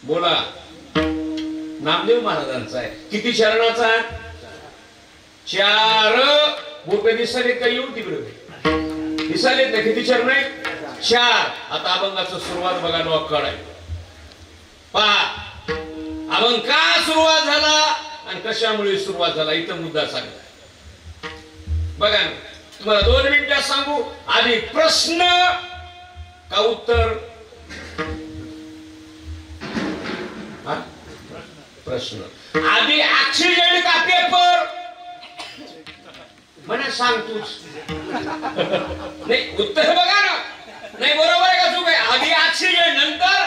बोला. नामदेव महाराजांचा आहे. किती चरणाचा? 4. बोटे दिसालेत का? येऊ तिकडे दिसालेत ना. किती चरण आहेत? 4. आता अभंगाचं सुरुवात बघा. नोकळ आहे पहा. अभंग का सुरुवात झाला आणि कशामुळे सुरुवात झाला इथं मुद्दा सांगा बघा ना. तुम्हाला 2 मिनिटात सांगू. आधी प्रश्न का उत्तर? प्रश्न. आधी ऑक्सिजन का पेपर? म्हणा सांग तूच. नाही उत्तर बघा ना. नाही बरोबर आहे का चूक आहे? आधी ऑक्सिजन नंतर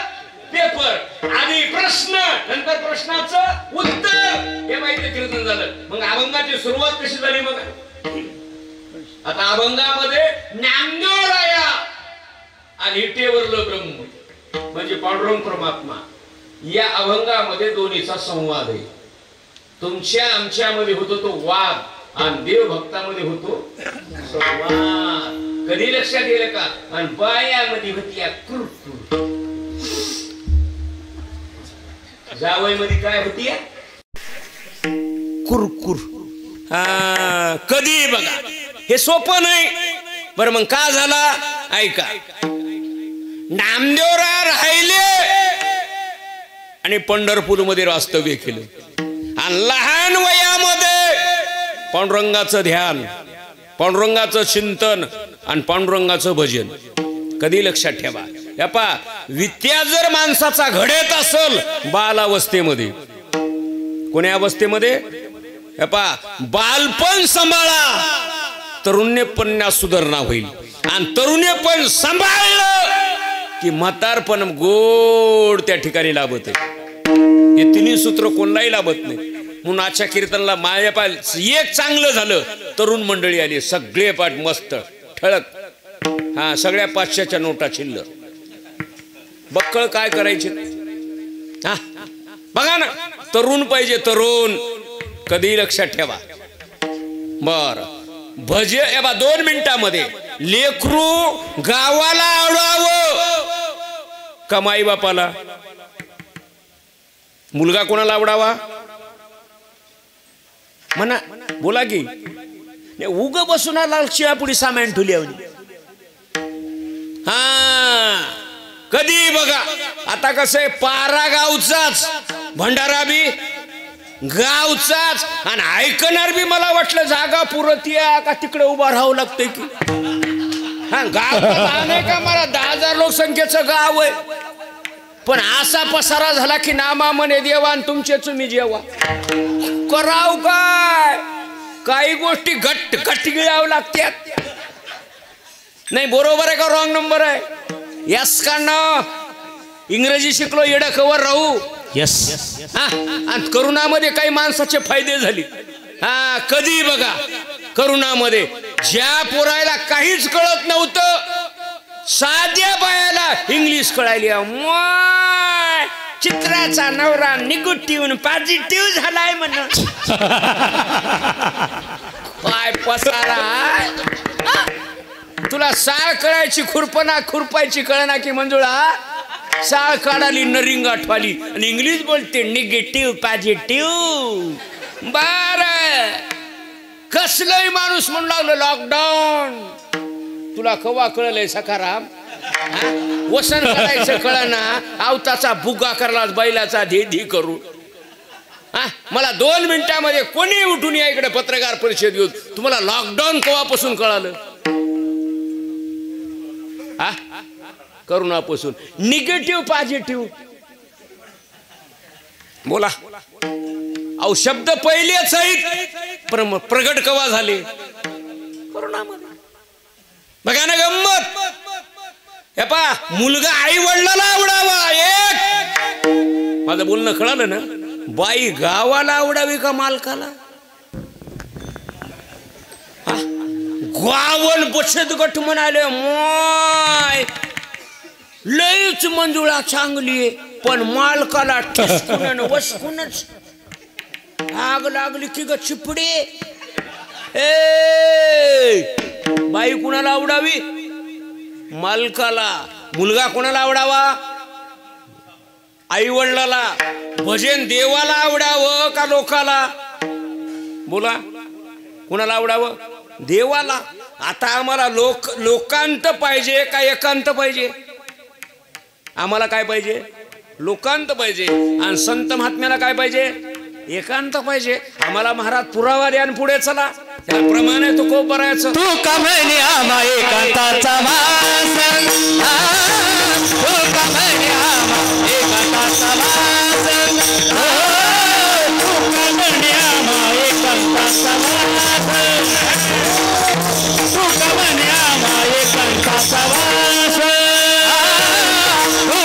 पेपर. आधी प्रश्न नंतर प्रश्नाचं उत्तर. हे माहिती कीर्तन झालं. मग अभंगाची सुरुवात कशी झाली बघा. आता अभंगामध्ये नामदेवराया आणि इटेवरलं ब्रह्म म्हणजे पांडुरंग परमात्मा या अभंगामध्ये दोन्हीचा संवाद आहे. तुमच्या आमच्यामध्ये होतो तो वाद आणि देव भक्तामध्ये होतो संवाद. कधी लक्षात येईल का? आणि बायामध्ये होती कुरकुर. जावईमध्ये काय होती? कुरकुर. कधी बघा. हे सोपं नाही. बरं मग का झाला ऐका. नामदेवराय राहिले आणि पंढरपूर मध्ये वास्तव्य केलं आणि लहान वयामध्ये पांडुरंगाचं ध्यान, पांडुरंगाचं चिंतन आणि पांडुरंगाचं भजन. कधी लक्षात ठेवा. या पा विद्या जर माणसाचा घडत असेल बालावस्थेमध्ये. कोण्या अवस्थेमध्ये? या पा बालपण सांभाळा तरुण्यपणात सुधारणा होईल आणि तरुण्यपण सांभाळलं की म्हातारपण गोड त्या ठिकाणी लाभत आहे. हे तिन्ही सूत्र कोणालाही लाभत नाही. म्हणून आजच्या कीर्तनला माझ्या पाय एक चांगलं झालं. तरुण मंडळी आली सगळे पाठ मस्त ठळक. हा सगळ्या 500च्या नोटा चिल्लर. बक्कळ काय करायचे? हा बघा ना. तरुण पाहिजे तरुण. कधी लक्षात ठेवा. बर भजे 2 मिनिटामध्ये लेकरू गावाला आवडावं का माई बापाला? मुलगा कोणाला आवडावा म्हणा. बोला की. उग बसून लालचिया पुढे सामान ठुली. हा कधी बघा. आता कसं आहे पारा गावचाच भंडारा बी गावचाच आणि ऐकणार बी. मला वाटलं जागा पुरत या का तिकडे उभा राहावं लागतंय की. हा गाव नाही का? मला 10,000 लोकसंख्येचं गाव आहे पण असा पसारा झाला की नामा म्हणे देवा आणि तुमचे तुम्ही जेवा. कराव काय? काही गोष्टी गट गिळावं लागतात. नाही बरोबर आहे का रॉंग नंबर आहे? यस का ना? इंग्रजी शिकलो येडं कवर राहू. यस. आणि करोनामध्ये काही माणसाचे फायदे झाले. हा कधी बघा. करोनामध्ये ज्या पोरायला काहीच कळत नव्हतं साध्या बायाला इंग्लिश कळायली. चित्राचा नवरा निगेटिव्ह पॉझिटिव्ह झालाय म्हणून. काय पसारा. तुला साळ कळायची खुरपायची कळना की मंजुळा. साळ काढाली नरिंग आठवाली आणि इंग्लिश बोलते निगेटिव्ह पॉझिटिव्ह. बर कसलंही माणूस म्हणू लागलं लॉकडाऊन. तुला कवा कळलंय सखाराम? वसन करायचं कळना. आवताचा बुगा करलाच बैलाचा धी करू. मला 2 मिनिटामध्ये कोणी उठून या इकडे पत्रकार परिषद घेऊन. तुम्हाला लॉकडाऊन केव्हापासून कळालं? करोनापासून. निगेटिव्ह पॉझिटिव्ह बोला. अहो शब्द पहिलेच आहेत प्रगट कवा झाले? करोनामध्ये. बघा ना गंमत. हे पा मुलगा आई वडिलाला आवडावा एक. माझं बोलणं कळालं ना? बाई गावाला आवडावी का मालकाला? गावन बचत गट म्हणाले माय लईच मंजुळा चांगली पण मालकाला ठसकून वसकूनच आग लागली की ग चिपडी. बाई कुणाला आवडावी? मालकाला. मुलगा कोणाला आवडावा? आई वडिलाला भजन देवाला आवडावं का लोकाला? बोला, कुणाला आवडावं? देवाला. आता आम्हाला लोकांत पाहिजे का एकांत पाहिजे? आम्हाला काय पाहिजे? लोकांत पाहिजे. आणि संत महात्म्याला काय पाहिजे? एकांत पाहिजे. आम्हाला महाराज पुरावा द्या आणि पुढे चला. त्याप्रमाणे तू खूप बरायचं. तू का म्हणे आम्हा एकांताचा वास, तू का म्हणे आम्हा एकांताचा वास, तू का म्हणे आम्हा एकांताचा वास, तू का म्हणे आम्हा एकांताचा वास, तू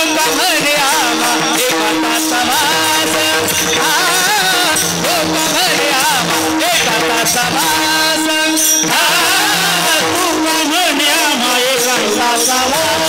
का म्हणे आम्हा एकांताचा वास, तू का म्हणे आम्हा एकांताचा वास.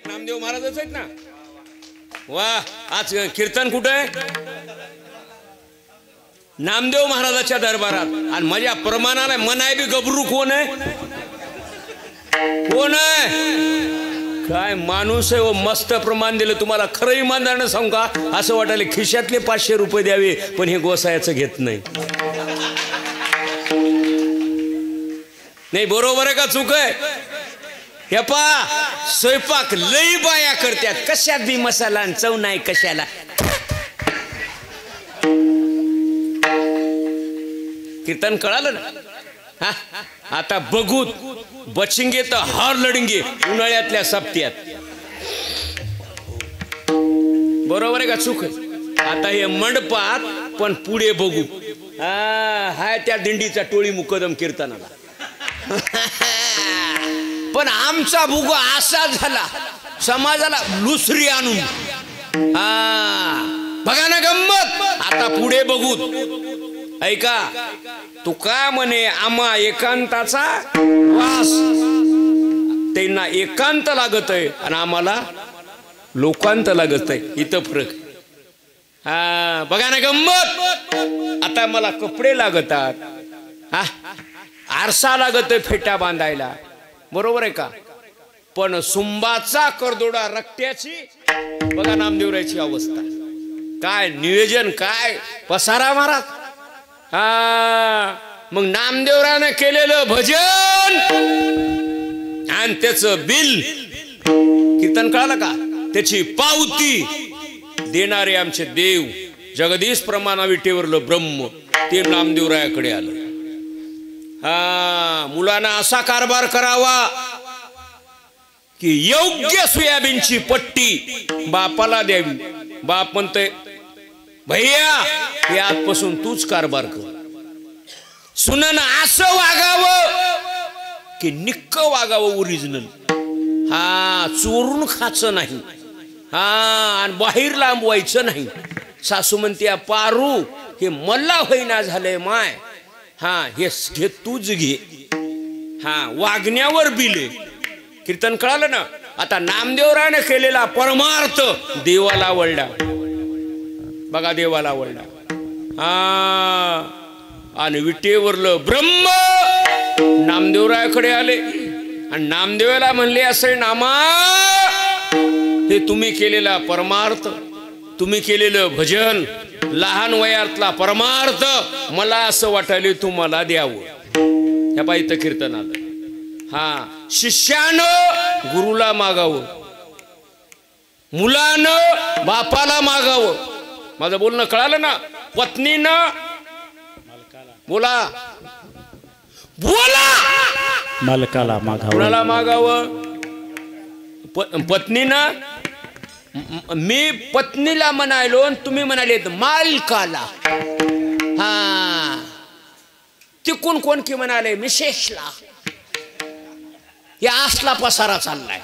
नामदेव महाराजच आहेत ना. वा, आज कीर्तन कुठं आहे? नामदेव महाराजाच्या दरबारात. आणि माझ्या प्रमाणाला मनाय बी गबरू कोण आहे? कोण आहे? काय माणूस आहे. मस्त प्रमाण दिलं तुम्हाला. खरं इमानदारीनं सांगू का, असं वाटायला खिशातले 500 रुपये द्यावे, पण हे गोसायाचं घेत नाही. नाही, बरोबर आहे का चूक आहे? हे पा स्वयंपाक लई बाया करत्यात, कशात बी मसाला आणि चव नाही कशाला. कीर्तन कळालं ना? आता बघूत बचिंगे तर हार लढंगे उन्हाळ्यातल्या सप्त्यात. बरोबर आहे का चूक आहे? आता हे मंडपात, पण पुढे बघू. हाय त्या दिंडीचा टोळी मुकदम कीर्तनाला. पण आमचा भुगो असा झाला, समाजाला लुसरी आणून. बघा ना गंमत. आता पुढे बघू. ऐका, तू का म्हणे आम्हा एकांताचा वास. त्यांना एकांत लागत आहे आणि आम्हाला लोकांत लागत आहे. इथं फरक. बघा ना गंमत. आता मला कपडे लागतात, आरसा लागत आहे फेटा बांधायला. बरोबर आहे का? पण सुंबाचा करदोडा रक्त्याची. बघा नामदेवरायची अवस्था. काय नियोजन, काय पसारा महाराज. मग नामदेवरानं केलेलं भजन आणि त्याचं बिल, कीर्तन कळालं का? त्याची पावती देणारे आमचे देव जगदीश प्रमाणा विटेवरलं ब्रह्म, ते नामदेवरायाकडे आलं. मुलांना असा कारभार करावा की योग्य सोयाबीनची पट्टी बापाला द्यावी. बाप म्हणतोय, भैया हे आजपासून तूच कारभार कर. सुनन असं वागावं की निक्क वागावं, ओरिजिनल. चोरून खायचं नाही. आणि बाहेर लांबवायचं नाही. सासू म्हणते, पारू हे मला होईना झालंय माय. हे तूच घे. वागण्यावर बिले. कीर्तन कळालं ना? आता नामदेवराने केलेला परमार्थ देवाला आवडला. बघा, देवाला आवडला. आणि विटेवरलं ब्रह्म नामदेवरायाकडे आले आणि नामदेवाला म्हणले, असे नामा, हे तुम्ही केलेला परमार्थ, तुम्ही केलेलं भजन, लहान वयातला परमार्थ मला असं वाटायले तुम्हाला द्यावं. ह्या पायी कीर्तन आलं. शिष्यानं गुरुला मागावं, मुलानं बापाला मागावं. माझं बोलणं कळालं ना? पत्नीनं बोला बोला मालकाला मागावं. कुणाला मागावं? पत्नीनं मी पत्नीला म्हणालो आणि तुम्ही म्हणालेत मालकाला. हा तिकून कोण की म्हणाले मिसेसला. या असला पसारा चाललाय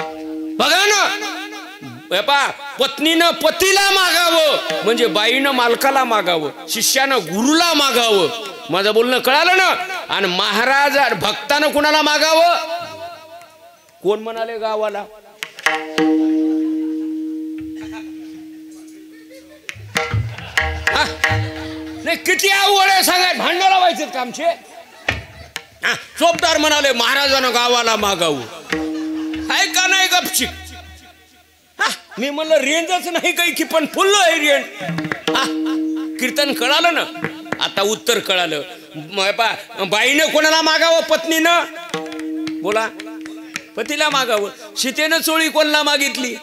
बघा ना. पत्नीनं पतीला मागावं म्हणजे बाईनं मालकाला मागावं, शिष्यानं गुरुला मागावं. माझं बोलणं कळालं ना. आणि महाराज भक्तानं कुणाला मागावं? कोण म्हणाले गावाला? नाही किती आवड आहे सांगा. भांडण लावायचे का आमचे? चोपदार म्हणाले महाराजानं गावाला मागावं. आहे का नाही गपचिक? मी म्हणलं रेंजच नाही काही की पण फुल्ल आहे रेंज. कीर्तन कळालं ना. आता उत्तर कळालं. बाईनं कोणाला मागावं? पत्नीनं. बोला. पतीला मागावं. सीतेनं चोळी कोणाला मागितली?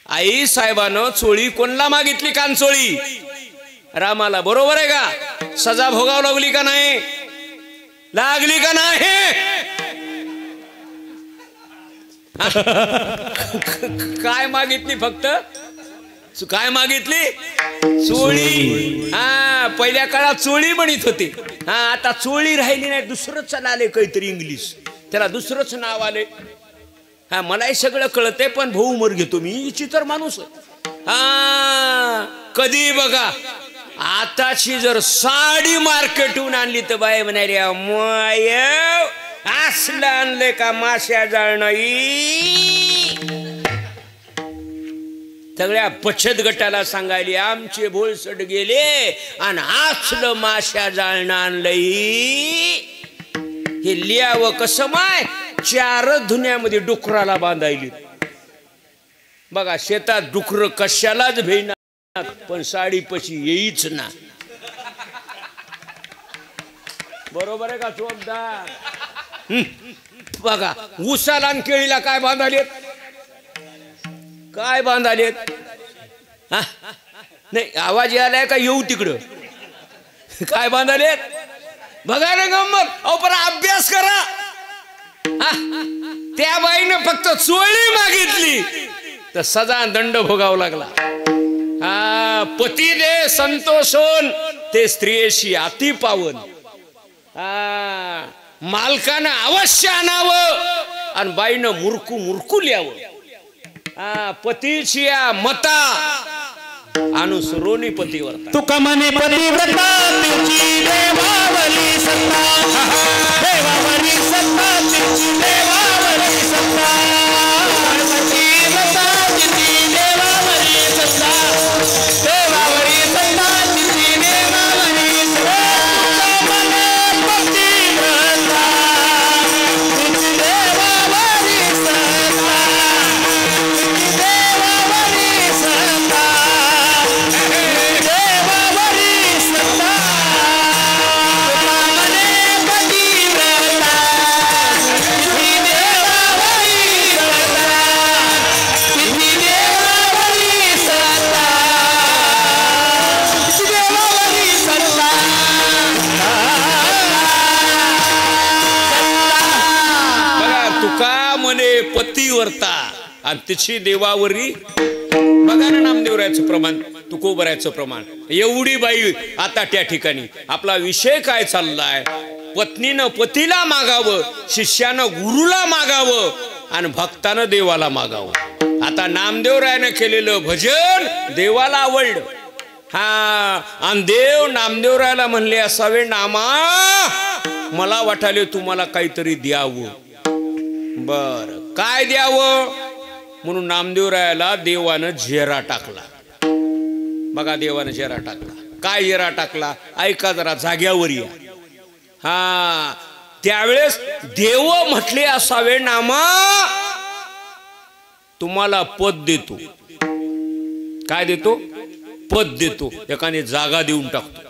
आई साहेबानं चोळी कोणाला मागितली? कानचोळी रामाला. बरोबर आहे का? सजा भोगाव लागली का नाही? लागली का नाही? काय मागितली? फक्त काय मागितली? चोळी. हा पहिल्या काळात चोळी म्हणत होते. हा आता चोळी राहिली नाही. दुसरंच आले काहीतरी इंग्लिश. त्याला दुसरंच नाव आले. हा मलाही सगळं कळतंय पण भाऊ उमर घेतो मी. चितर माणूस. हा कधी बघा आताची जर साडी मार्केटहून आणली तर बाय म्हणाली असलं आणलंय का माश्या जाळणं. सगळ्या बचत गटाला सांगायली आमचे भोळसट गेले आणि असलं माश्या जाळणं आणलंय. हे लिहावं कसं माय? 4 धुन्यामध्ये डुकराला बांधायली. बघा शेतात डुकर कशालाच भेटणार पण साडी पशी येईच ना. बरोबर आहे का चोपदार? बघा उसाला आणि केळीला काय बांधालेत? काय बांधालेत? नाही आवाज यायलाय का? येऊ तिकडं. काय बांधालेत? बघा ना गंमत. अहो पण अभ्यास करा. त्या बाईनं फक्त चोळी मागितली तर सजा दंड भोगावा लागला. पती दे संतोषोन ते स्त्रियेशी अति पावन. मालकानं अवश्य आणावं आणि बाईनं मुरकू मुरकू लिहावं. पतीची मता अनुसरोनी पतिव्रता. तुका म्हणे पतिव्रता तिची देवावरी सत्ता. देवावरी सत्ता तिची देवावरी सत्ता. पतिव्रता तिची देवावरी सत्ता. देवावरी सत्ता तिची देवावरी सत्ता. पतिव्रता तिची देवावरी सत्ता. देवावरी सत्ता. पतिव्रता आणि तिची देवावरी. बघा ना नामदेवरायाचं प्रमाण, तुकोबरायाचं प्रमाण. एवढी बाई आता त्या ठिकाणी. आपला विषय काय चाललाय? पत्नीनं पतीला मागावं, शिष्यानं गुरुला मागावं आणि भक्तानं देवाला मागावं. आता नामदेवरायानं केलेलं भजन देवाला आवडलं. आणि देव नामदेवरायाला म्हणले असावे नामा मला वाटाले तुम्हाला काहीतरी द्यावं. बर काय द्यावं म्हणून नामदेवरायाला देवानं झेरा टाकला. बघा देवानं झेरा टाकला. काय झेरा टाकला ऐका जरा जाग्यावर या. त्यावेळेस देव म्हटले असावे नामा तुम्हाला पद देतो. काय देतो? पद देतो. एकाने जागा देऊन टाकतो.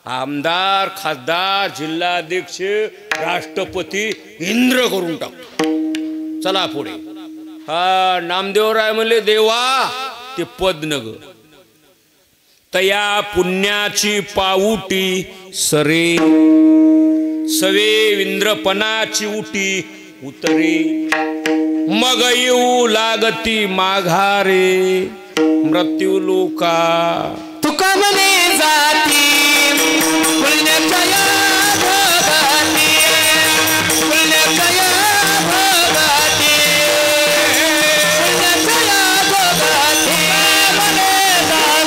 आमदार, खासदार, जिल्हाध्यक्ष, राष्ट्रपती, इंद्र करून टाकतो. चला पुढे. नामदेवराय म्हणले देवा ते पद नग तया पुण्याची पाऊटी सरे सवे इंद्रपणाची उटी उतरे मग येऊ लागती माघारे मृत्यू लोका तुका म्हणे जाती पुण्यक्षया भगती पुण्यक्षया भगती पुण्यक्षया भगती म्हणे जाती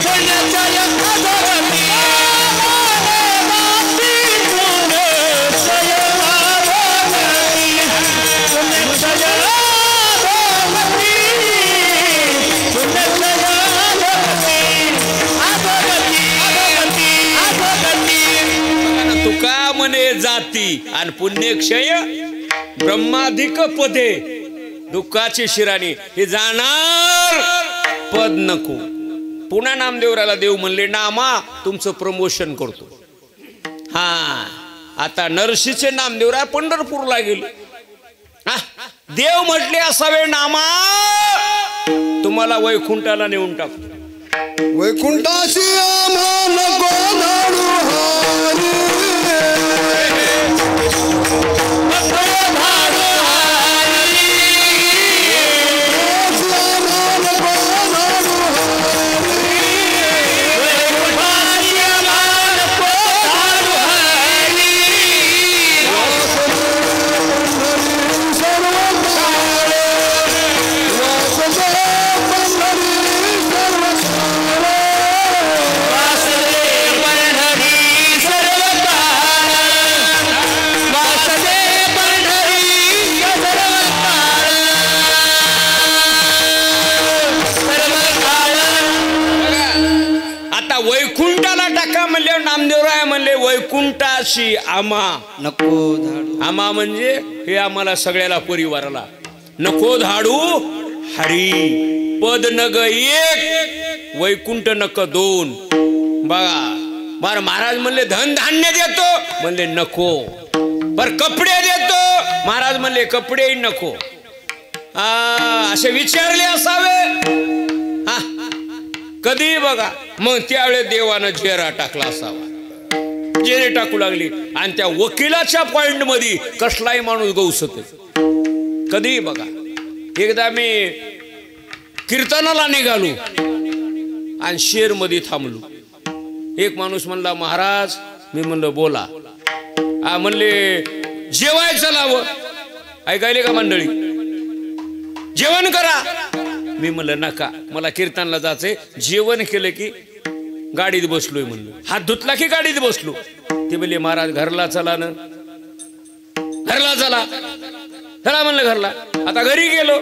पुण्यक्षया भगती पुण्यक्षया भगती पुण्यक्षया तुका म्हणे जाती आणि पुण्यक्षय ब्रह्माधिक पदे दुःखाची शिराणी हे जाणार पद नको. पुन्हा नामदेवराला देव म्हणले नामा तुमचं प्रमोशन करतो. हा आता नरशीचे नामदेवरा पंढरपूरला गेले. देव म्हटले असावे नामा तुम्हाला वैकुंठाला नेऊन टाकतो. वैकुंठाशी आम्हा नको धाडू हारी वैकुंठाला टाका म्हणले नामदेवराय म्हणले वैकुंठाशी आम्हा नको धाडू. आम्हा म्हणजे हे आम्हाला सगळ्याला परिवाराला नको धाडू हरी पद नग एक वैकुंठ नक दोन. बघा बार महाराज म्हणले धन धान्य देतो म्हणले नको. बर कपडे देतो महाराज म्हणले कपडे नको. असे विचारले असावे कधी बघा. मग त्यावेळेस देवानं जेरा टाकला असावा. जेरे टाकू लागली आणि त्या वकिलाच्या पॉइंट मध्ये कसलाही माणूस गौसते कधी बघा. एकदा मी कीर्तनाला निघालो आणि शेर मध्ये थांबलो. एक माणूस म्हणला महाराज. मी म्हणलं बोला. म्हणले जेवायचं लावं. ऐकायले का मंडळी जेवण करा. मी म्हणलं नका मला कीर्तनला जायचंय. जेवण केलं की गाडीत बसलोय म्हणलं. हात धुतला की गाडीत बसलो. ते म्हणले महाराज घरला चला ना. घरला चला चला म्हणलं घरला. आता घरी गेलो.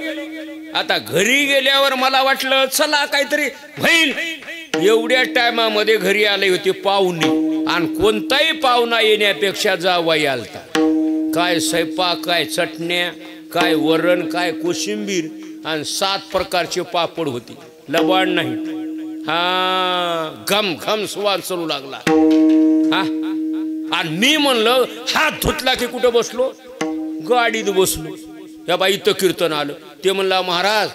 आता घरी गेल्यावर मला वाटलं चला काहीतरी होईल. एवढ्या टायमामध्ये घरी आले होते पाहुणे आणि कोणताही पाहुणा येण्यापेक्षा जावाई आलता. काय स्वयंपाक काय चटण्या काय वरण काय कोशिंबीर आणि 7 प्रकारचे पापड होते. लबाड नाही. घम घम स्वाद चालू लागला. आणि मी म्हणलं हात धुतला की कुठं बसलो गाडीत बसलो. या बाई इथं कीर्तन आलं. ते म्हणला महाराज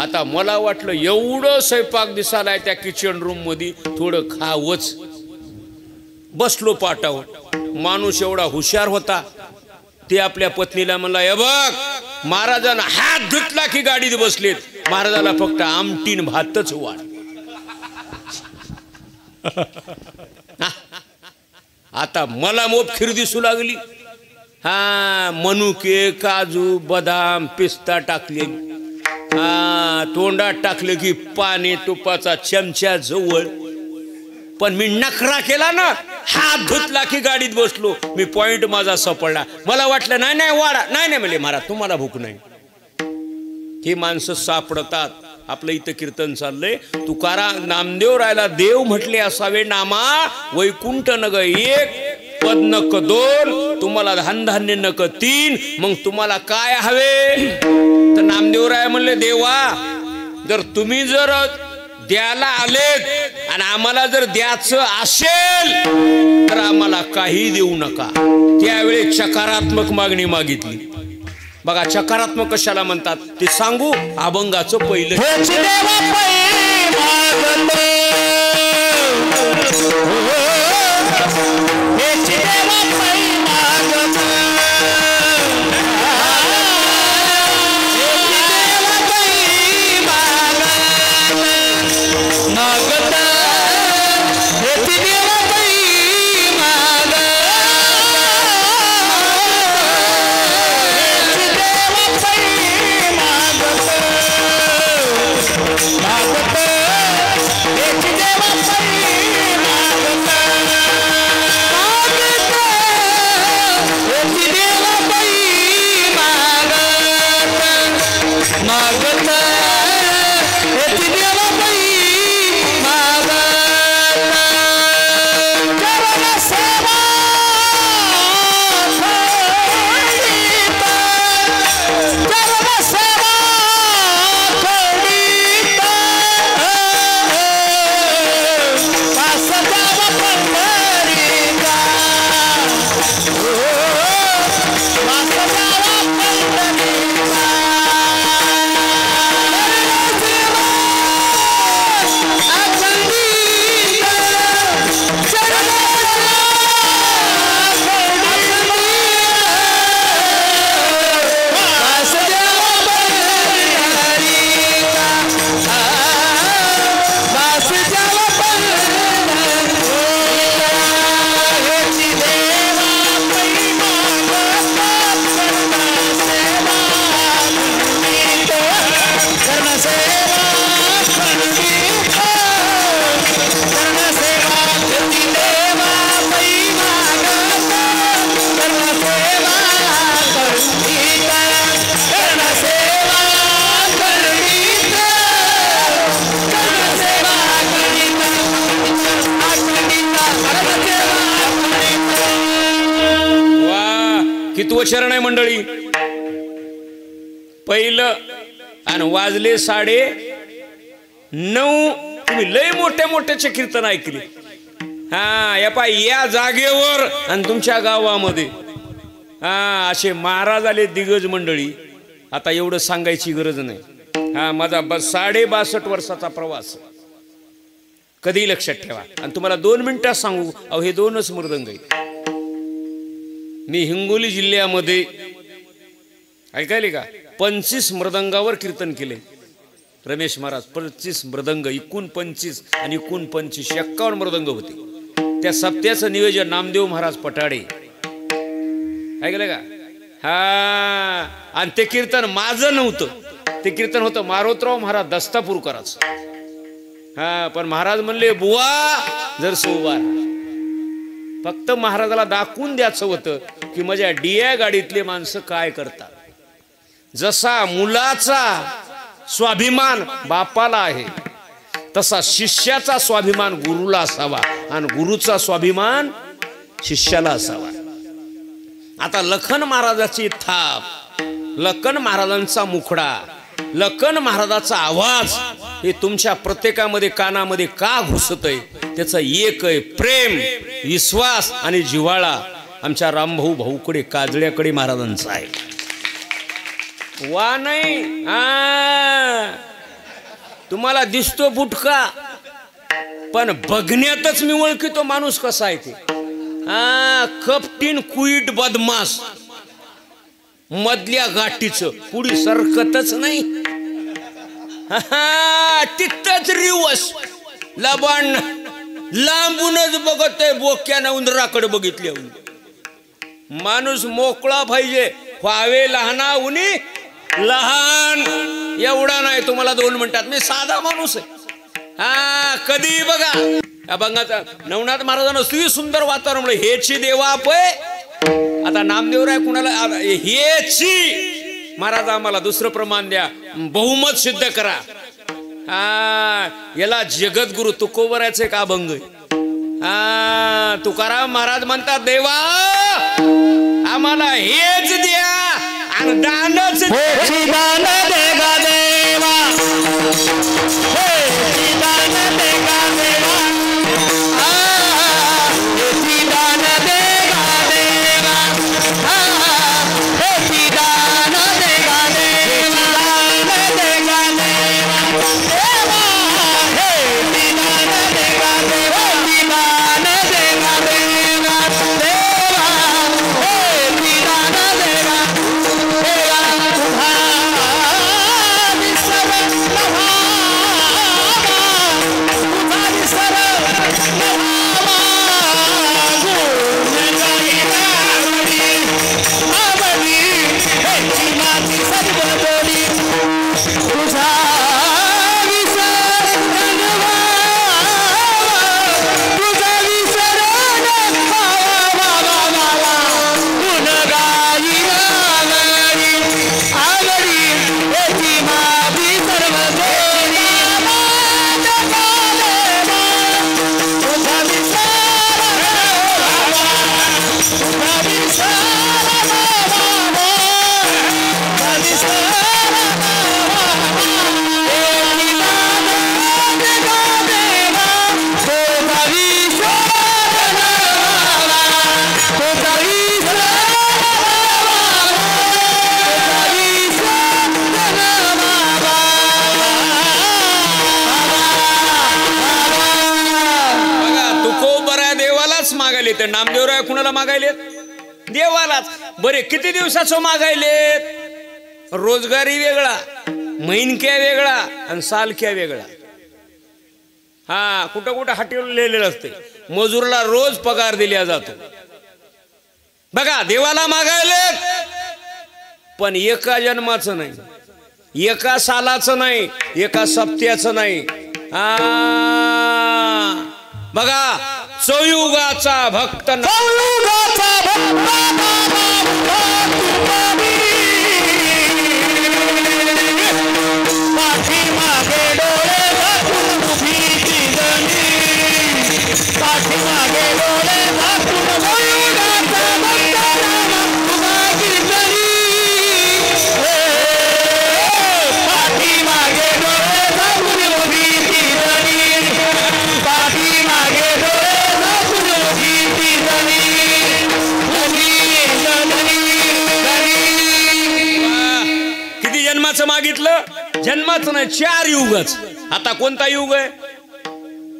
आता मला वाटलं एवढं स्वयंपाक दिसालाय त्या किचन रूम मध्ये थोडं खावच. बसलो पाटावर. माणूस एवढा हुशार होता. ते आपल्या पत्नीला म्हणला हे बघ महाराजांना हात धुतला की गाडीत बसलेत. महाराजाला फक्त आमटीन भातच वाढ. आता मला मोप खीर दिसू लागली. मनुके काजू बदाम पिस्ता टाकले. तोंडात टाकले की पाणी तुपाचा चमचा जवळ. पण मी नखरा केला ना. हात धुतला की गाडीत बसलो. मी पॉइंट माझा सापडला. मला वाटलं नाही नाही वाडा नाही म्हणले महाराज तुम्हाला भूक नाही. ही माणसं सापडतात. आपलं इथं कीर्तन चाललंय. तुकाराम नामदेवरायला देव म्हटले असावे नामा वैकुंठ नग एक पद नक दोन तुम्हाला धान्य नक 3. मग तुम्हाला काय हवे तर नामदेवराय म्हणले देवा जर तुम्ही जर द्यायला आलेत आणि आम्हाला जर द्यायचं असेल तर आम्हाला काही देऊ नका. त्यावेळी सकारात्मक मागणी मागितली. बघा सकारात्मक कशाला म्हणतात ते सांगू. अभंगाचं पहिलं कितवचरण आहे मंडळी. पहिलं आणि वाजले 9:30. तुम्ही लय मोठ्या मोठ्याचे कीर्तन ऐकले. हा या जागेवर आणि तुमच्या गावामध्ये असे महाराज आले दिग्गज मंडळी. आता एवढं सांगायची गरज नाही. हा माझा 62 वर्षाचा प्रवास. कधी लक्षात ठेवा. आणि तुम्हाला 2 मिनिटात सांगू. अहो हे 2च मृदंग आहेत. मी हिंगोली जिल्ह्यामध्ये ऐकायले का 25 मृदंगावर कीर्तन केले. रमेश महाराज 25 मृदंग 29 आणि 29 51 मृदंग होते. त्या सप्त्याचं नियोजन नामदेव महाराज पटाडे. ऐकलं का. हा आणि ते कीर्तन माझं नव्हतं. ते कीर्तन होतं मारोतराव महाराज दस्तापूरकराच. हा पण महाराज म्हणले बुवा जर सोबार फक्त महाराजाला दाखवून द्यायचं होतं की माझ्या डिया गाडीतले माणसं काय करतात. जसा मुलाचा स्वाभिमान बापाला आहे तसा शिष्याचा स्वाभिमान गुरुला असावा आणि गुरुचा स्वाभिमान शिष्याला असावा. आता लखन महाराजाची थाप, लखन महाराजांचा मुखडा, लखन महाराजाचा आवाज हे तुमच्या प्रत्येकामध्ये कानामध्ये का घुसतय त्याचं एक आहे प्रेम, विश्वास आणि जिव्हाळा आमच्या रामभाऊ भाऊकडे काजळ्याकडे महाराजांचा आहे. वा नाही तुम्हाला दिसतो बुटका पण बघण्यातच मी ओळखतो माणूस कसा आहे ते. कपटीन कुईट बदमाश मधल्या गाठीचं पुढी सरकतच नाही. तिथंच रिवस लबान लांबूनच बघत आहे बोक्यानं उंदराकडे बघितले. माणूस मोकळा पाहिजे व्हावे लहानाहुनी लहान एवढा नाही. तुम्हाला 2 मिनिटात मी साधा माणूस आहे. कधी बघा अभंगाचा नवनाथ महाराजांना सुई सुंदर वातावरण म्हणलं हेची देवा आपय. आता नामदेवराय कुणाला हेची महाराज आम्हाला दुसरं प्रमाण द्या, बहुमत सिद्ध करा. याला जगद्गुरु तुकोबराचे का अभंग. तुकाराम महाराज म्हणतात देवा आम्हाला हेच द्या आणि दानच दान देवा देवा मागायलेत देवालाच. बरे किती दिवसाचं मागायलेत? रोजगारी वेगळा, महिनक्या वेगळा आणि सालक्या वेगळा. हा कुठं कुठं हॉटेल लिहिलेलं असते, मजूरला रोज पगार दिला जातो. बघा देवाला मागायलेत, पण एका जन्माचं नाही, एका सालाचं नाही, एका सप्त्याचं नाही. बघा चौयुगाचा भक्त मागितलं. जन्माचं नाही, 4 युगच. आता कोणता युग आहे?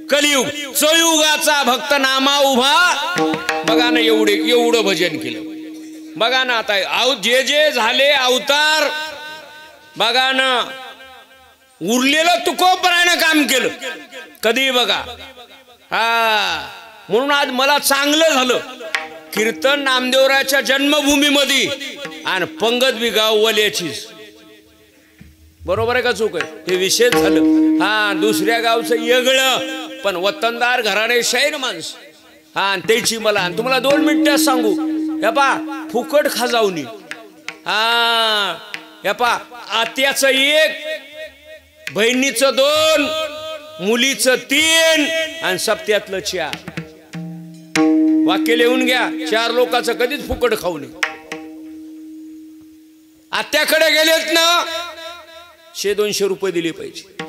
कलियुग. चौयुगाचा भक्त नामा उभा. बघा ना एवढं भजन केलं. बघा ना आता जे जे झाले अवतार, बघा ना उरलेलं तुकोबरानं काम केलं. कधी बघा. म्हणून आज मला चांगलं झालं कीर्तन नामदेवराच्या जन्मभूमीमध्ये आणि पंगत बी गाववाल्याचीच. बरोबर आहे का चूक आहे? हे विशेष झालं. दुसऱ्या गावचं वेगळं, पण वतनदार घराणे शैन माणसं. त्याची मला तुम्हाला 2 मिनिटं सांगू. या पा फुकट खाजावणी. या पा आत्याचं 1, बहिणीचं 2, मुलीचं 3 आणि सप्त्यातलं 4. वाक्य लिहून घ्या. 4 लोकांचं कधीच फुकट खाऊ नये. आत्याकडे गेलेत ना 100-200 रुपये दिले पाहिजे.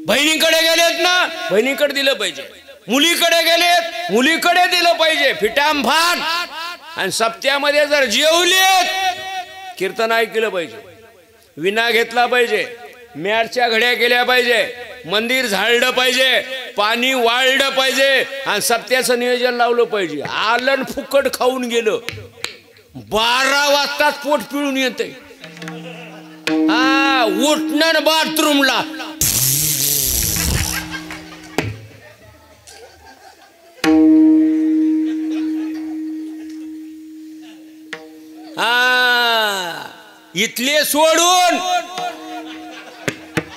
बहिणीकडे गेलेत ना बहिणीकडे दिलं पाहिजे. मुलीकडे गेलेत मुलीकडे दिलं पाहिजे. फिटामफाट. आणि सप्त्यामध्ये जर जेवलेत कीर्तन ऐकलं पाहिजे, विना घेतला पाहिजे, म्यारच्या घड्या केल्या पाहिजे, मंदिर झाडलं पाहिजे, पाणी वाळलं पाहिजे आणि सप्त्याचं नियोजन लावलं पाहिजे. आलन फुकट खाऊन गेलं 12 वाजता पोट पिळून येते. उठणं बाथरूमला. इथले सोडून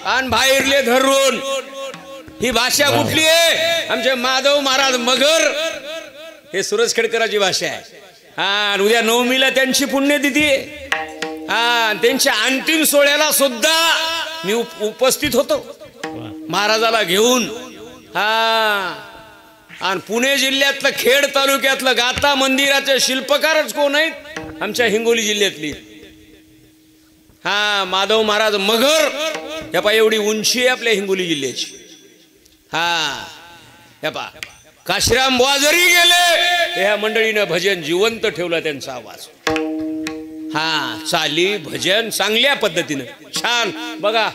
आणि बाहेरले धरून. ही भाषा कुठली आहे? आमचे माधव महाराज मगर, हे सुरज खेडकराची भाषा आहे. उद्या 9मीला त्यांची पुण्यतिथी आहे. त्यांच्या अंतिम सोहळ्याला सुद्धा मी उपस्थित होतो महाराजाला घेऊन. आणि पुणे जिल्ह्यातलं खेड तालुक्यातलं गाता मंदिराचे शिल्पकारच कोण आहेत? आमच्या हिंगोली जिल्ह्यातली माधव महाराज मगर. या पा एवढी उंची आहे आपल्या हिंगोली जिल्ह्याची. या पा काशीराम बुवा जरी गेले, ह्या मंडळीनं भजन जिवंत ठेवला. त्यांचा आवाज चाली भजन चांगल्या पद्धतीनं छान. बघा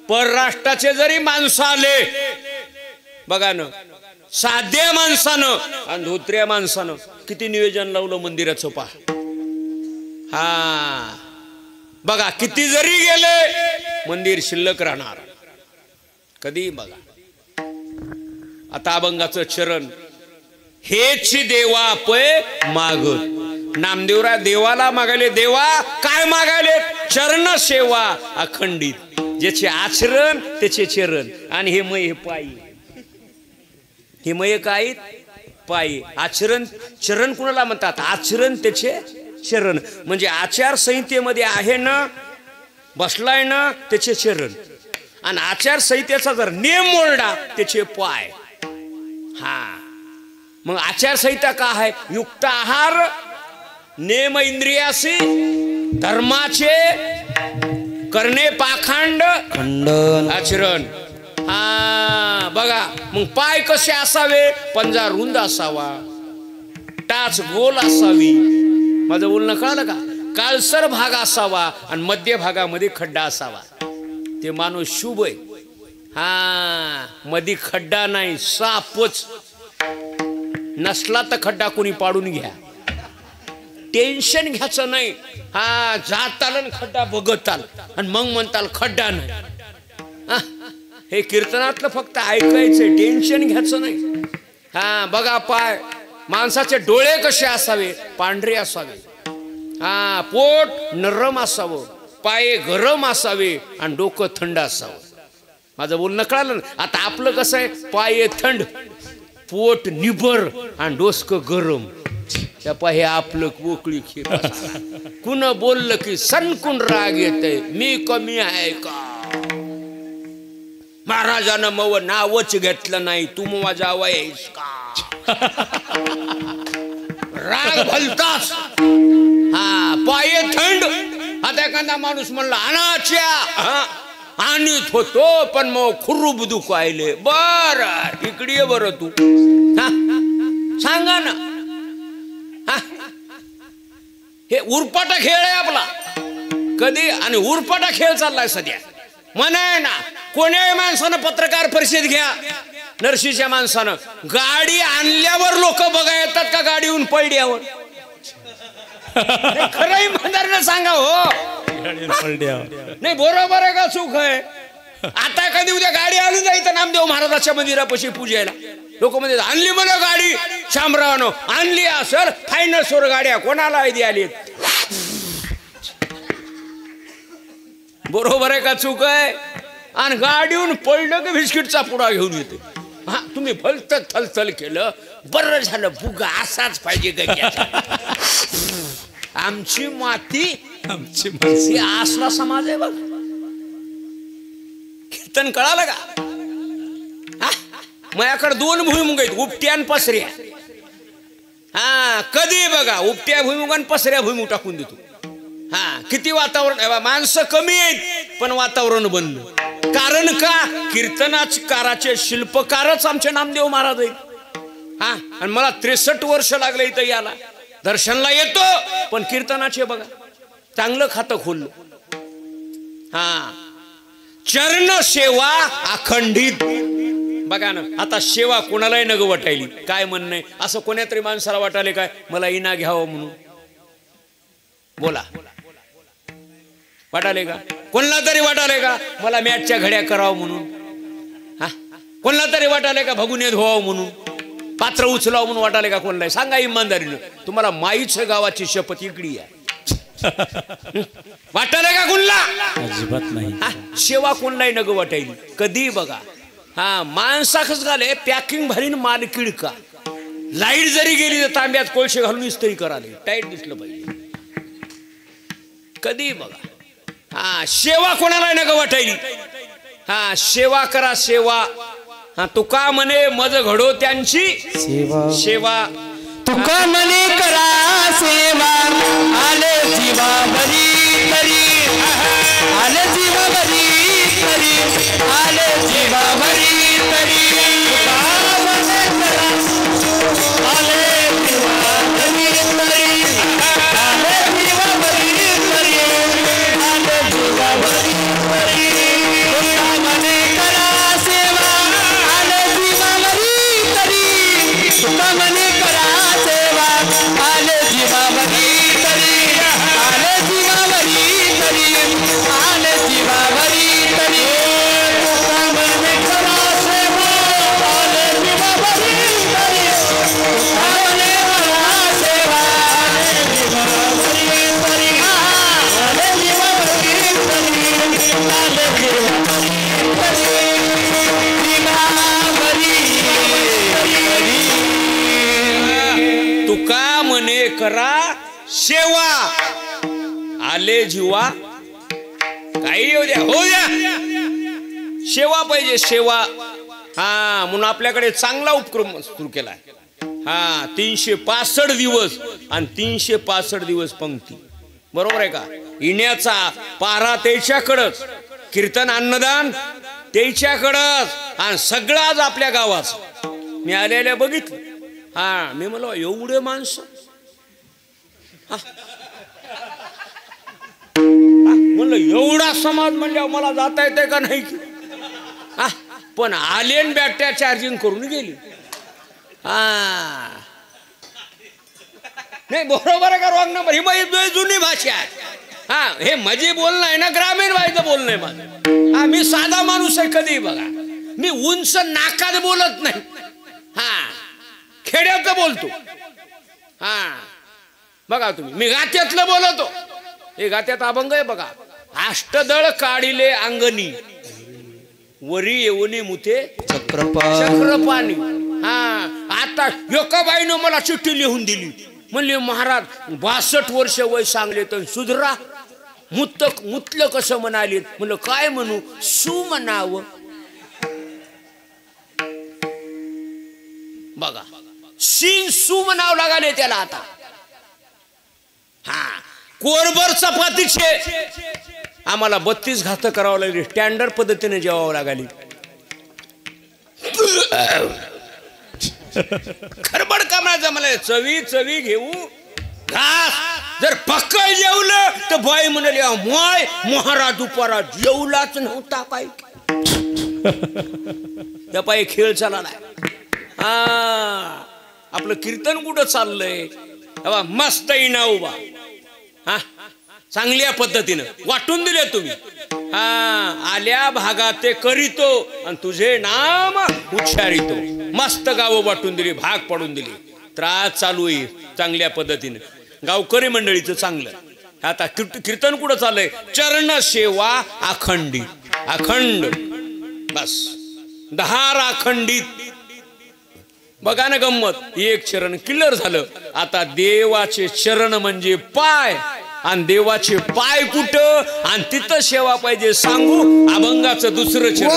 परराष्ट्राचे जरी माणसं आले, बघा ना साध्या माणसानं आणि धोत्र्या माणसानं किती नियोजन लावलं मंदिराचं. पहा बघा किती जरी गेले मंदिर शिल्लक राहणार. कधी बघा आता अभंगाचं चरण हेच देवा पै मागत. नामदेवराय देवाला मागायले. देवा काय मागायले? चरण सेवा अखंडित. ज्याचे आचरण त्याचे चरण. आणि हे मय हे पायी. हे मय काय? पायी. आचरण चरण कुणाला म्हणतात? आचरण त्याचे चरण. म्हणजे आचारसंहितेमध्ये आहे ना, बसलाय ना, त्याचे चरण. आणि आचारसंहितेचा जर नियम मोडला त्याचे पाय. मग आचारसंहिता का आहे? युक्त आहार, नेम इंद्रियासी, धर्माचे करणे पाखंड खंडन आचरण. बघा मग पाय कसे असावे? पंजा रुंद असावा, टाच गोल असावी. माझं बोलणं कळलं का? काळसर भाग असावा आणि मध्य भागामध्ये खड्डा असावा. ते माणूस शुभ आहे. मध्ये खड्डा नाही, सापच. नसला तर खड्डा कोणी पाडून घ्या. टेन्शन घ्यायचं नाही. हा जाताल खड्डा बघत आल आणि मग म्हणताल खड्डा नाही. हे कीर्तनातलं फक्त ऐकायचंय, टेन्शन घ्यायचं नाही. हा बघा पाय माणसाचे डोळे कसे असावे, पांढरे असावे. हा पोट नरम असावं, पाय गरम असावे आणि डोकं थंड असावं. माझं बोलणं कळालं ना? आता आपलं कसं आहे, पाय थंड, पोट निबर आणि डोसकं गरम. त्या पाय आपलं पोकळी खीर. कुण बोललं की सनकून राग येते, मी कमी आहे का? महाराजानं मग नावच घेतलं नाही, तू मग जावं आहेस का? राग भलताच. हा पाय थंड. आता एखादा माणूस म्हणला अनाच्या आणीत होतो पण मग खुरूब दुखायले. बर इकडे ये बरं तू, सांगा ना. हे उरपाटा खेळ आहे आपला कधी, आणि उरपाटा खेळ चाललाय सध्या. म्हणाय ना कोण्याही माणसानं पत्रकार परिषद घ्या, नरशीच्या माणसानं गाडी आणल्यावर लोक बघा येतात का गाडीहून पडल्यावर? खरंही म्हणणार सांगा हो. नाही बरोबर आहे का चूक आहे? आता कधी उद्या गाडी आणून जायचं नामदेव महाराजाच्या मंदिरापाशी पूजेला, लोक म्हणजे आणली म्हणा गाडी, शामरावनं आणली असेल फायनान्सवर गाड्या कोणाला आली. बरोबर आहे का चूक आहे? आणि गाडीहून पडलं की बिस्किटचा पुडा घेऊन येते. हा तुम्ही भलत थलथल केलं, बरं झालं. बुगा असाच पाहिजे का? आमची माती आमची माती असला समाज आहे बघ. कीर्तन कळालं का? माझ्याकडे 2 भुईमुग आहेत, उपट्या आणि पसऱ्या. हा कधी बघा उपट्या भुईमुग आणि पसऱ्या भुईमुग टाकून देतो. हा किती वातावरण, माणसं कमी आहेत पण वातावरण बनलं. कारण का? कीर्तनाकाराचे शिल्पकारच आमचे नामदेव महाराज आहेत. हा आणि मला 63 वर्ष लागले इथं याला. दर्शनला येतो पण कीर्तनाचे बघा चांगलं खातं खोललं. हा चरण सेवा अखंडित. बघा ना आता सेवा कोणालाही नग वाटायली. काय म्हणणं आहे असं कोण्यातरी माणसाला वाटायले काय मला इना घ्यावं म्हणून? बोला वाटाले का? कोणाला तरी वाटाले का मला मॅटच्या घड्या करावं म्हणून? हा कोणाला तरी वाटाले का भगुने धुवावं म्हणून, पात्र उचलावं म्हणून वाटाले का कोणाला? सांगा इमानदारीनं. तुम्हाला माईच्या गावाची शपथ इकडी आहे. वाटाले का कोणला? अजिबात नाही. सेवा कोणलाही नग वाटायली कधी बघा. हा माणसाखच घाले पॅकिंग भरीन माल किडका. लाईट जरी गेली तर तांब्यात कोळशे घालून इस्त्री कराले, टाईट दिसलं पाहिजे कधी बघा. हा सेवा कोणाला नग वाटायली. हा सेवा करा सेवा. हा तुका म्हणे मज घडो त्यांची सेवा. तुका म्हणे करा सेवा, आले जीवा बरी तरी, आले जीवा बरी तरी, आले जीवा बरी तरी. तुका म्हणे करा आले जीवा बरी तरी, आले जीवा बरी तरी, आले जीवा बरी तरी. तुका म्हणे करा सेवा, आले जीवा बरी तरी. तुका म्हणे करा सेवा, आले जीवावरी तरी, आले जीवावरी तरी, आले जीवावरी तरी. तुका म्हणे करा सेवा, आले जीवावरी तरी. तुका म्हणे करा सेवा, आले जीवावरी तरी, आले जीवावरी तरी, आले जीवावरी तरी, जीवावरी तरी. तुका म्हणे करा सेवा, आले जीवा काही येऊ द्या हो द्या, सेवा पाहिजे सेवा. हा म्हणून आपल्याकडे चांगला उपक्रम सुरू केला. हा 365 दिवस आणि 365 दिवस पंक्ती. बरोबर आहे का? इण्याचा पारा त्याच्याकडंच, कीर्तन अन्नदान त्याच्याकडंच आणि सगळं आज आपल्या गावात. मी आलेल्या बघितलं. हा मी म्हणलो एवढे माणसं. म्हणलं एवढा समाज म्हणजे मला जाता येते का नाही? पण आले बॅटऱ्या चार्जिंग करून गेली. हा नाही बरोबर आहे का रॉंग नंबर? ही माझी जुनी भाषा आहे. हा हे माझी बोलणं आहे ना, ग्रामीण व्हायचं बोलणं आहे माझं. हा मी साधा माणूस आहे कधी बघा, मी उंच नाकात बोलत नाही. हा खेड्याचं बोलतो. हा बघा तुम्ही, मी गात्यातलं बोलतो. हे गात्यात अभंग आहे बघा. अष्टदळ काढिले अंगणी, वरी येऊनी मुते चक्रपाणी. हा आता योकाबाईनं मला चिठ्ठी लिहून दिली, म्हणले महाराज 62 वर्ष वय सांगले तर सुधरा. मुतलं कसं म्हणाले? म्हणलं काय म्हणू? सु म्हणावं. बघा सीन सु म्हणावं लागले त्याला आता. हा कोरभर चपातीचे आम्हाला 32 घात करावं लागली, स्टँडर्ड पद्धतीने जेवावं लागली. खरबड कामाचं मला चवी चवी घेऊ घास. जर पक्क जेवलं तर बाई म्हणाली माय महाराज दुपारा जेवलाच नव्हता काय. त्या पायी खेळ चालला नाही. हा आपलं कीर्तन कुठं चाललंय? मस्त इना उभा. हा चांगल्या पद्धतीनं वाटून दिले तुम्ही. हा आल्या भागात ते करीतो आणि तुझे नाम उच्चारितो. मस्त गावं वाटून दिली, भाग पडून दिली. त्रास चालू आहे चांगल्या पद्धतीनं. गावकरी मंडळीचं चांगलं. आता कीर्तन कुठं चाललंय? चरण सेवा अखंडित. अखंड बस 10 अखंडित. बघा ना गंमत. एक चरण क्लिअर झालं. आता देवाचे चरण म्हणजे पाय, आणि देवाचे पाय कुठं आणि तिथं सेवा पाहिजे सांगू. अभंगाचं दुसरं चरण.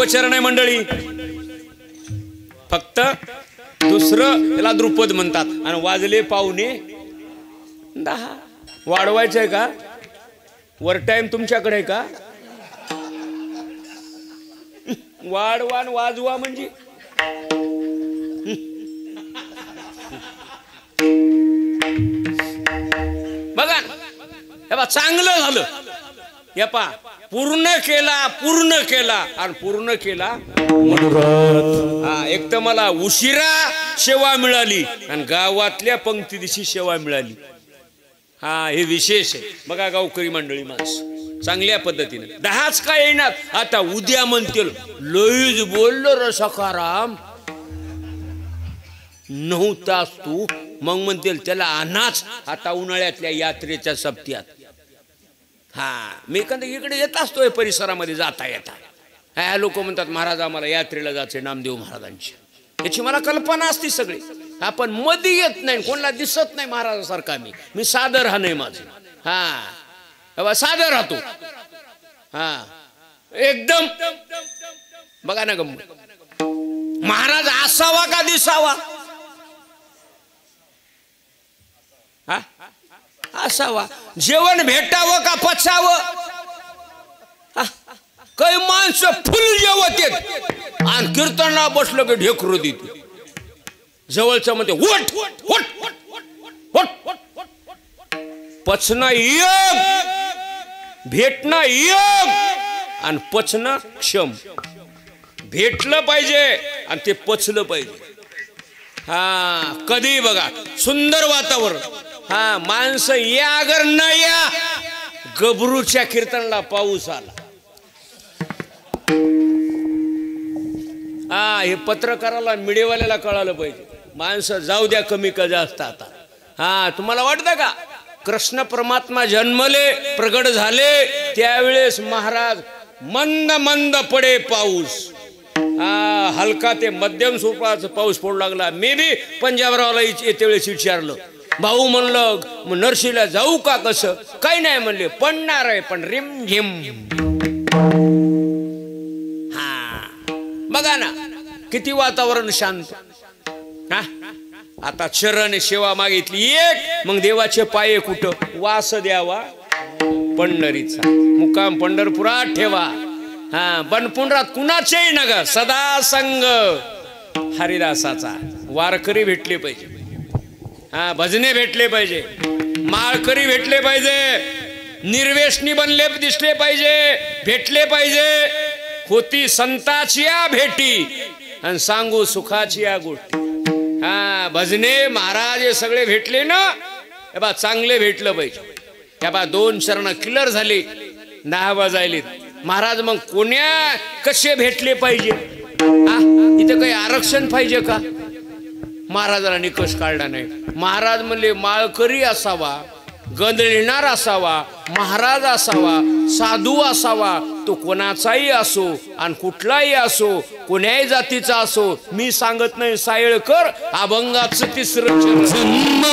चरण आहे मंडळी. फक्त दुसरं त्याला द्रुपद म्हणतात. आणि वाजले 9:45. वाढवायचं आहे का? वर टाइम तुमच्याकडे आहे का? वाढवान वाजवा म्हणजे बघा चांगलं झालं. या पा पूर्ण केला आणि पूर्ण केला. एक तर मला उशिरा सेवा मिळाली आणि गावातल्या पंक्ती दिवशी सेवा मिळाली. हा हे विशेष आहे. बघा गावकरी मंडळी माणसं चांगल्या पद्धतीने 10च का येणार. आता उद्या म्हणतील लईच बोललो रे सखाराम, 9 तास तू. मग म्हणतील त्याला अनाच आता उन्हाळ्यातल्या यात्रेच्या सप्त्यात. हा मी कधी इकडे येत असतोय परिसरामध्ये जाता येता. ह्या लोक म्हणतात महाराज आम्हाला यात्रेला जायचे नामदेव महाराजांची. याची मला कल्पना असते सगळी. आपण मध्ये येत नाही, कोणाला दिसत नाही महाराजासारखा. मी सादर राहा नाही माझं. हा सादर राहतो. हा एकदम बघा ना गंमत. महाराज असावा का दिसावा? हा असावा. जेवण भेटावं का पचावं? काही माणसं फुल जेवत येत आणि कीर्तनाला बसलं की ढेकरू देते. जवळचं म्हणते वट वट पचना योग, भेटणं योग आणि पचना क्षम. भेटलं पाहिजे आणि ते पचलं पाहिजे. हा कधी बघा सुंदर वातावरण. हा माणसं या अगर न या. गबरूच्या कीर्तनाला पाऊस आला. हा हे पत्रकाराला मीडियावाल्याला कळालं पाहिजे. माणसं जाऊ द्या कमी का जास्त आता. हा तुम्हाला वाटतं का कृष्ण परमात्मा जन्मले प्रगट झाले त्यावेळेस महाराज मंद मंद पडे पाऊस. हा हलका ते मध्यम स्वरूपाचा पाऊस पडू लागला. मी बी पंजाबरावला येते वेळेस विचारलं, भाऊ म्हणलं नरशीला जाऊ का कसं? काही नाही म्हणले, पडणार आहे पण रिम झिम. हा बघा ना किती वातावरण शांत. हा आता चरण सेवा मागितली एक, मग देवाचे पाये कुठं? वास द्यावा पंढरीचा, मुक्काम पंढरपुरात ठेवा. हा बनपुंडरात कुणाचेही नग सदा संग हरिदासाचा. वारकरी भेटले पाहिजे. हा भजने भेटले पाहिजे, माळकरी भेटले पाहिजे, निर्वेशनी बनले दिसले पाहिजे, भेटले पाहिजे. होती संताची या भेटी आणि सांगू सुखाची या गोष्टी. हा भजने महाराज हे सगळे भेटले ना, हे बा चांगले भेटलं पाहिजे. त्या बा 2 चरण क्लिअर झाले, 10 वाजायले महाराज. मग कोण्या कसे भेटले पाहिजे? हा इथे काही आरक्षण पाहिजे का? महाराजाला निकष काढला नाही. महाराज म्हणले माळकरी असावा, गंधळणार असावा, महाराज असावा, साधू असावा. तो कोणाचाही असो आणि कुठलाही असो, कोण्याही जातीचा असो. मी सांगत नाही सायळकर अभंगाचं 3रं चरण.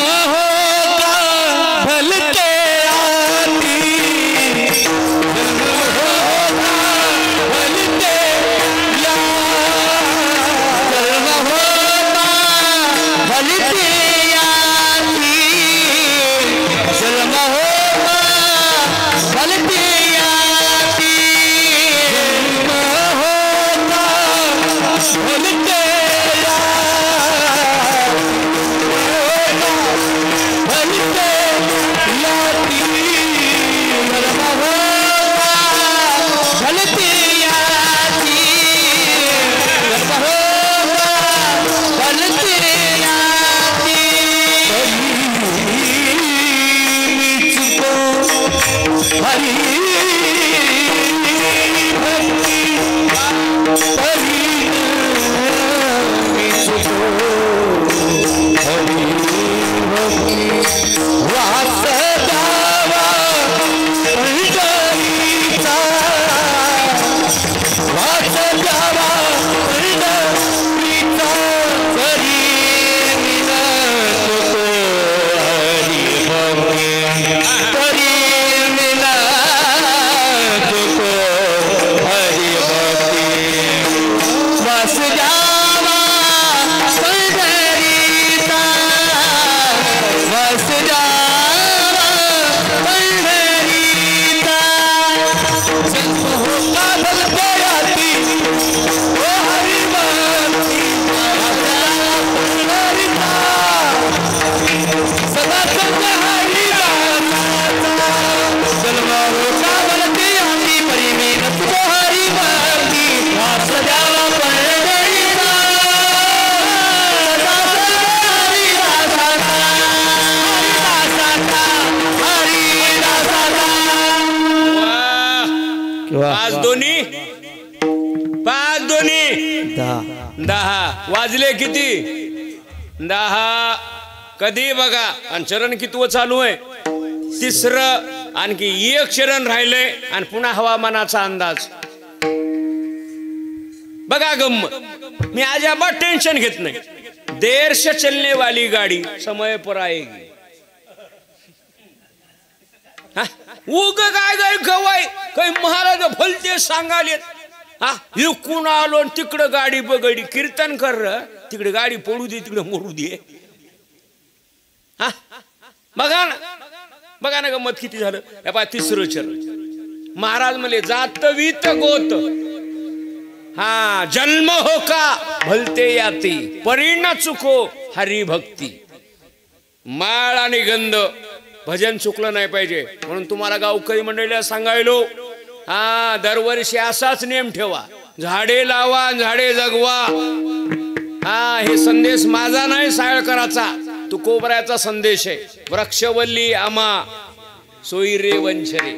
दोन्ही 5 दोन्ही 10 वाजले किती 10 कधी बघा आणि चरण कितवं चालू आहे 3रं आणखी 1 चरण राहिले आणि पुन्हा हवामानाचा अंदाज बघा गम्मत मी आज आबाद टेंशन घेत नाही देर से चलने वाली गाड़ी समय पर आएगी उग काय काय गवाय काही महाराज भलते सांगाले हा इकून आलो तिकडं गाडी बघडी कीर्तन कर तिकडे गाडी पडू दे तिकडे मरू दे हा बघा ना गमत किती झालं या 3रं चरण महाराज म्हणले जात वीत गोत हा जन्म हो का भलते याती परिण चुको हरी भक्ती माळ आणि गंध भजन चुकलं नाही पाहिजे म्हणून तुम्हाला गावकरी मंडळीला सांगायलो हा दरवर्षी असाच नेम ठेवा झाडे लावा झाडे जगवा हा हे संदेश माझा नाही साळकराचा तुकोबराचा संदेश आहे वृक्षवल्ली आमा सोयरे वंशरे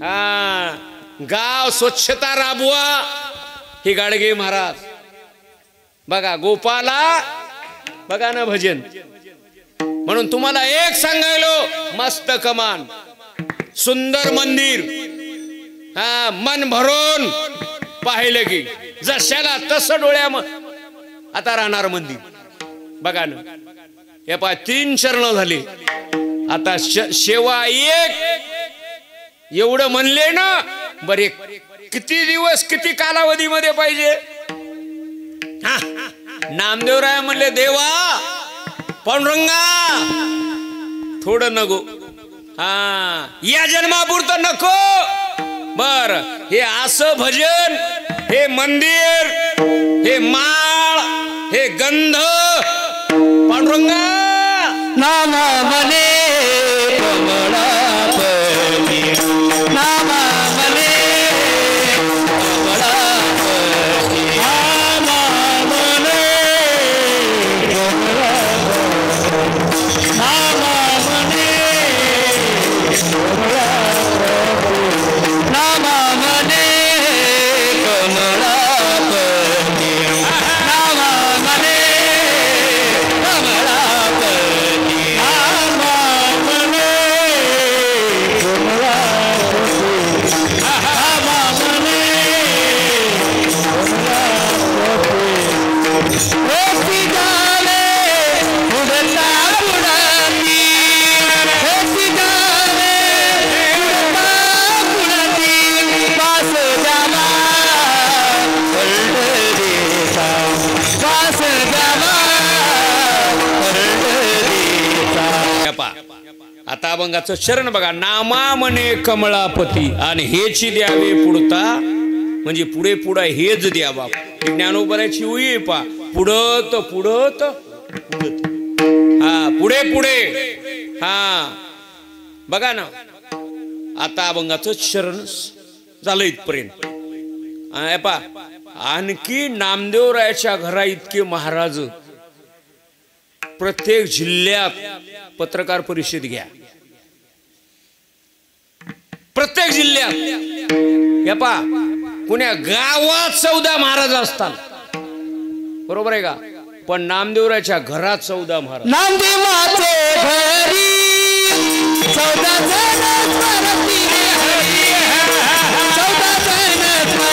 हा गाव स्वच्छता राबवा हे गाडगे महाराज बघा गोपाला बघा ना भजन म्हणून तुम्हाला एक सांगायलो मस्त कमान सुंदर मंदिर हा मन भरून पाहिलं की जशाला तसं डोळ्या आता राहणार मंदिर बघा ना या 3 चरण झाले आता शेवा 1 एवढं म्हणले ना बरे किती दिवस किती कालावधी मध्ये पाहिजे नामदेवराय म्हणले देवा पांडुरंगा थोडं नको हा या जन्मापुरतं नको बर हे असं भजन हे मंदिर हे माळ हे गंध पांडुरंगा नामा मने कमळापती नामा मने कमळापती नामा मने कमळापती नामा मने नामा मने कमळापती नामा मने आता अभंगाचं चरण बघा नामा म्हणे कमळापती आणि हेची द्यावे पुढता म्हणजे पुढे पुढे हेच द्यावा ज्ञानोबराची उई पा पुढत पुढत पुढत हा पुढे पुढे हा बघा ना आता अभंगाचं चरण झालं इथपर्यंत पा आणखी नामदेवरायाच्या घरा इतके महाराज प्रत्येक जिल्ह्यात पत्रकार परिषद घ्या प्रत्येक जिल्ह्यात या पा पुण्या गावात 14 महाराज असतात बरोबर आहे का पण नामदेवराच्या घरात 14 महाराज नामदेवाचे घरी 14 जण स्मरती हरी 14 जण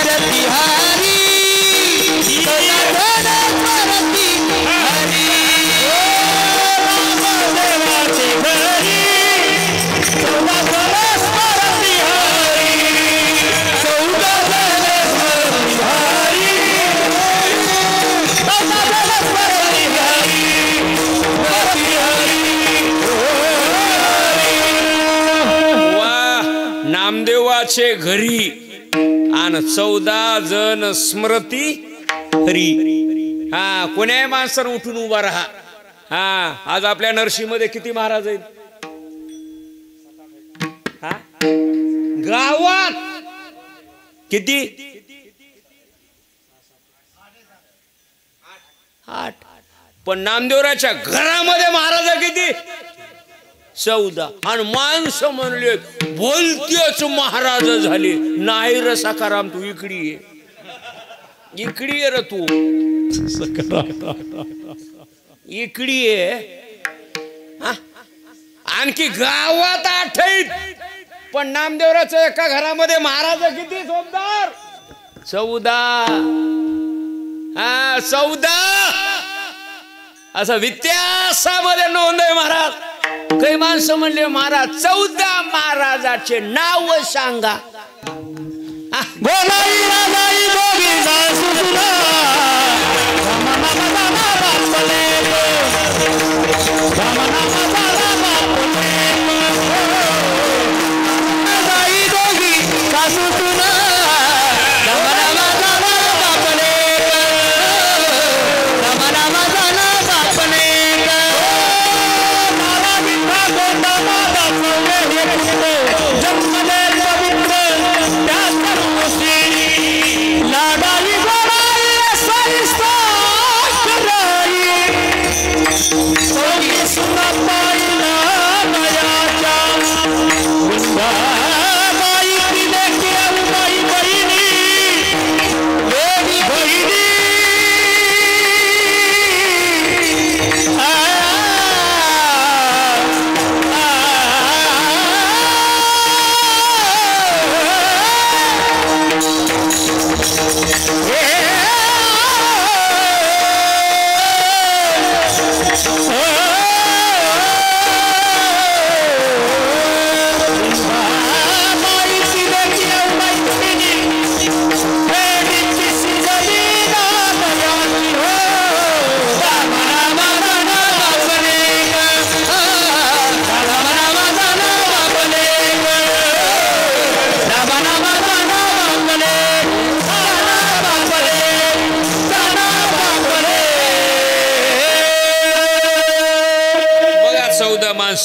स्मरती हरी 14 जण स्मरती हरी नामदेवाचे घरी 14 जण स्मरती हरी 14 जण स्मरती हरी 14 जण स्मरती हरी नामदेवाचे घरी आणि 14 जण स्मरती हरी हा कोण्याही माणसानं उठून उभा राहा हा आज आपल्या नरशीमध्ये किती महाराज आहेत हा गावात किती 8 पण नामदेवराच्या घरामध्ये महाराज किती 14 आणि माणसं म्हणले बोलतेच महाराज झाले. नाही रे सकाराम तू इकडी ये, इकडी ये रे तू, इकडी ये. आणखी गावात आठवत पण नामदेवराचं एका घरामध्ये महाराज किती जोमदार 14. हा 14 असं इतिहासामध्ये नोंद आहे महाराज. काही माणसं म्हणले महाराज 14 महाराजाचे नाव सांगा.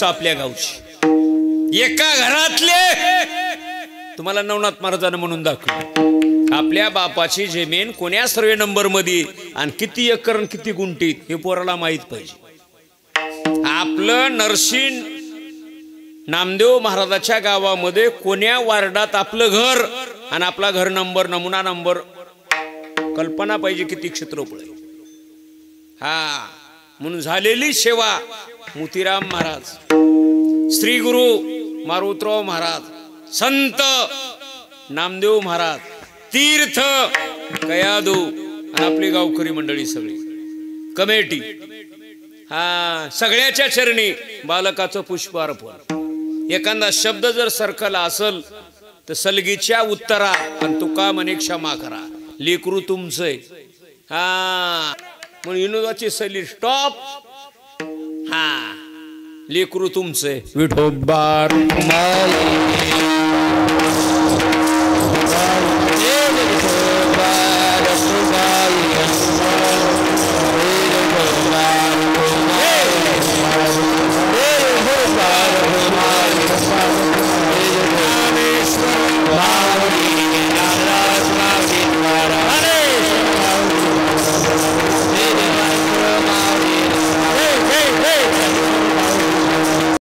आपल्या गावची एका घरातले तुम्हाला नवनाथ महाराजांना म्हणून दाखवलं. आपल्या बापाची जमीन कोण्या सर्वे नंबर मध्ये आणि किती एकर किती गुंठीत हे पोराला माहित पाहिजे. आपलं नरसिंह नामदेव महाराजाच्या गावामध्ये कोण्या वार्डात आपलं घर आणि आपला घर नंबर नमुना नंबर कल्पना पाहिजे किती क्षेत्रफळ आहे. हा म्हणून झालेली सेवा मोतीराम महाराज, श्री गुरु मारुतराव महाराज, संत नामदेव महाराज, तीर्थ कयादू आणि आपली गावकरी मंडळी सगळी कमिटी. हा सगळ्याच्या चरणी बालकाचं पुष्प अर्पण. एखादा शब्द जर सरकला असल तर सलगीच्या उत्तरा आणि तुका म्हणे क्षमा करा. लेकरू तुमचंय. हा म्हणून विनोदाची सली स्टॉप. हा लेकरू तुमचे विठोबार